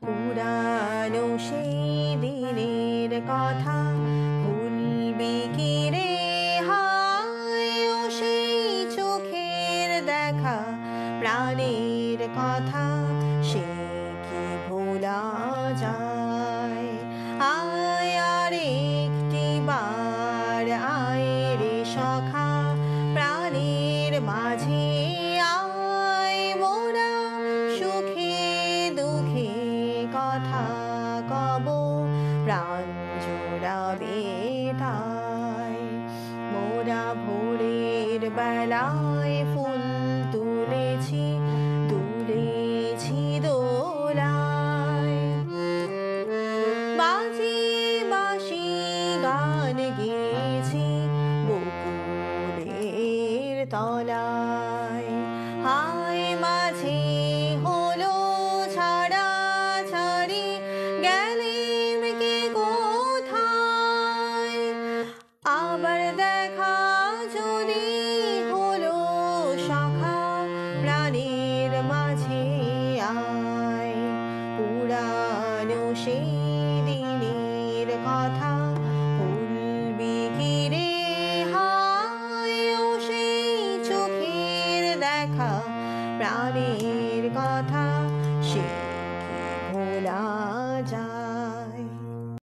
পুরানো সেই দিনের কথা ভুলবি কি রে হায়, ও সেই চোখের দেখা প্রাণের কথা সে কি ভোলা যায়। আয় আর একটি বার আয় রে সখা প্রাণের মাঝে আয়, মোরা সুখে দুঃখে কথা কব প্রাণ জোড়াবে তাই। মোরা ভোরের বেলায় ফুল তুলেছি দোলায়, বাজিয়ে বাঁশি গান গেয়েছি বকুলের তলায়। হায় মাঝে হলো ছাড়া ছাড়ি গেলেম কি কোথায়, আবার দেখা যদি হলো সখা প্রাণের মাঝে আয়। পুরানো সেই দিনের কথা ভুলবি কি রে হায়, ও সেই চোখের দেখা প্রাণের কথা সে